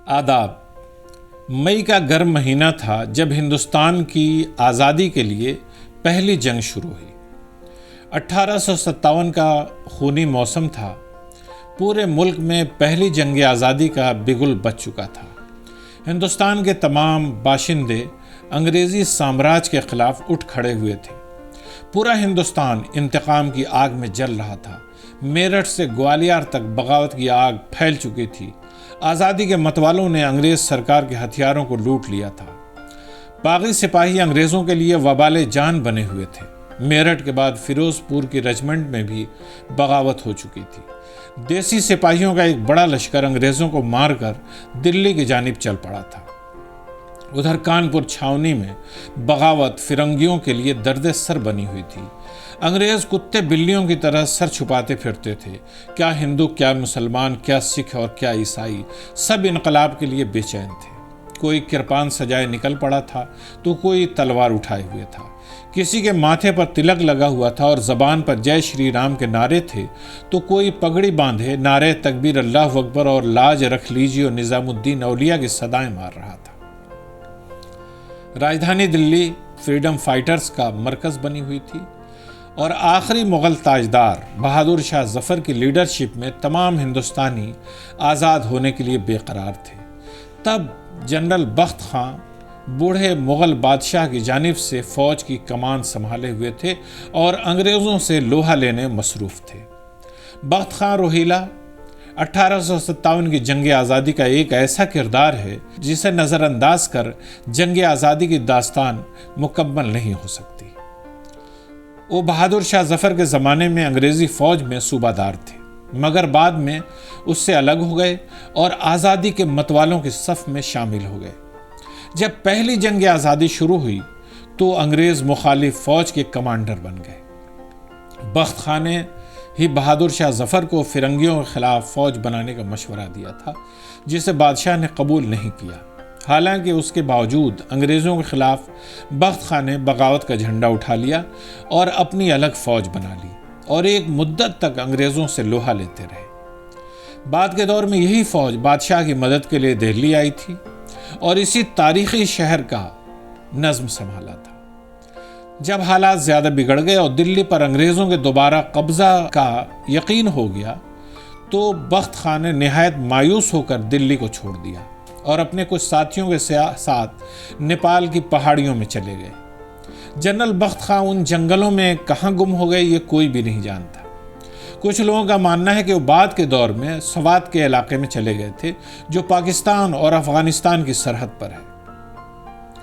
آداب۔ مئی کا گرم مہینہ تھا جب ہندوستان کی آزادی کے لیے پہلی جنگ شروع ہوئی۔ 1857 کا خونی موسم تھا۔ پورے ملک میں پہلی جنگ آزادی کا بگل بج چکا تھا۔ ہندوستان کے تمام باشندے انگریزی سامراج کے خلاف اٹھ کھڑے ہوئے تھے۔ پورا ہندوستان انتقام کی آگ میں جل رہا تھا۔ میرٹھ سے گوالیار تک بغاوت کی آگ پھیل چکی تھی۔ آزادی کے متوالوں نے انگریز سرکار کے ہتھیاروں کو لوٹ لیا تھا۔ باغی سپاہی انگریزوں کے لیے وبال جان بنے ہوئے تھے۔ میرٹھ کے بعد فیروز پور کی رجمنٹ میں بھی بغاوت ہو چکی تھی۔ دیسی سپاہیوں کا ایک بڑا لشکر انگریزوں کو مار کر دلی کی جانب چل پڑا تھا۔ ادھر کانپور چھاونی میں بغاوت فرنگیوں کے لیے درد سر بنی ہوئی تھی۔ انگریز کتے بلیوں کی طرح سر چھپاتے پھرتے تھے۔ کیا ہندو، کیا مسلمان، کیا سکھ اور کیا عیسائی، سب انقلاب کے لیے بے چین تھے۔ کوئی کرپان سجائے نکل پڑا تھا تو کوئی تلوار اٹھائے ہوئے تھا۔ کسی کے ماتھے پر تلک لگا ہوا تھا اور زبان پر جے شری رام کے نعرے تھے تو کوئی پگڑی باندھے نعرے تکبیر اللہ اکبر اور لاج رکھ لیجیے اور نظام الدین اولیاء کی صدائیں مار رہا تھا۔ راجدھانی دلی فریڈم فائٹرز کا مرکز بنی ہوئی تھی اور آخری مغل تاجدار بہادر شاہ ظفر کی لیڈرشپ میں تمام ہندوستانی آزاد ہونے کے لیے بے قرار تھے۔ تب جنرل بخت خاں بوڑھے مغل بادشاہ کی جانب سے فوج کی کمان سنبھالے ہوئے تھے اور انگریزوں سے لوہا لینے مصروف تھے۔ بخت خاں روہیلا 1857 کی جنگ آزادی کا ایک ایسا کردار ہے جسے نظر انداز کر جنگ آزادی کی داستان مکمل نہیں ہو سکتی۔ وہ بہادر شاہ ظفر کے زمانے میں انگریزی فوج میں صوبہ دار تھے، مگر بعد میں اس سے الگ ہو گئے اور آزادی کے متوالوں کے صف میں شامل ہو گئے۔ جب پہلی جنگ آزادی شروع ہوئی تو انگریز مخالف فوج کے کمانڈر بن گئے۔ بخت خاں نے ہی بہادر شاہ ظفر کو فرنگیوں کے خلاف فوج بنانے کا مشورہ دیا تھا، جسے بادشاہ نے قبول نہیں کیا۔ حالانکہ اس کے باوجود انگریزوں کے خلاف بخت خاں نے بغاوت کا جھنڈا اٹھا لیا اور اپنی الگ فوج بنا لی اور ایک مدت تک انگریزوں سے لوہا لیتے رہے۔ بعد کے دور میں یہی فوج بادشاہ کی مدد کے لیے دہلی آئی تھی اور اسی تاریخی شہر کا نظم سنبھالا تھا۔ جب حالات زیادہ بگڑ گئے اور دلی پر انگریزوں کے دوبارہ قبضہ کا یقین ہو گیا تو بخت خاں نے نہایت مایوس ہو کر دلی کو چھوڑ دیا اور اپنے کچھ ساتھیوں کے ساتھ نیپال کی پہاڑیوں میں چلے گئے۔ جنرل بخت خاں ان جنگلوں میں کہاں گم ہو گئے یہ کوئی بھی نہیں جانتا۔ کچھ لوگوں کا ماننا ہے کہ وہ بعد کے دور میں سوات کے علاقے میں چلے گئے تھے جو پاکستان اور افغانستان کی سرحد پر ہے۔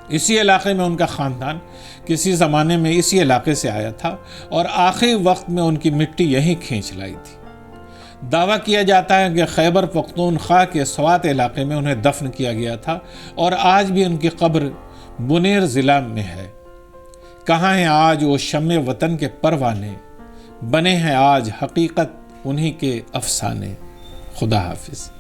اسی علاقے میں ان کا خاندان کسی زمانے میں اسی علاقے سے آیا تھا اور آخری وقت میں ان کی مٹی یہیں کھینچ لائی تھی۔ دعویٰ کیا جاتا ہے کہ خیبر پختونخوا کے سوات علاقے میں انہیں دفن کیا گیا تھا اور آج بھی ان کی قبر بنیر ضلع میں ہے۔ کہاں ہیں آج وہ شمع وطن کے پروانے، بنے ہیں آج حقیقت انہی کے افسانے۔ خدا حافظ۔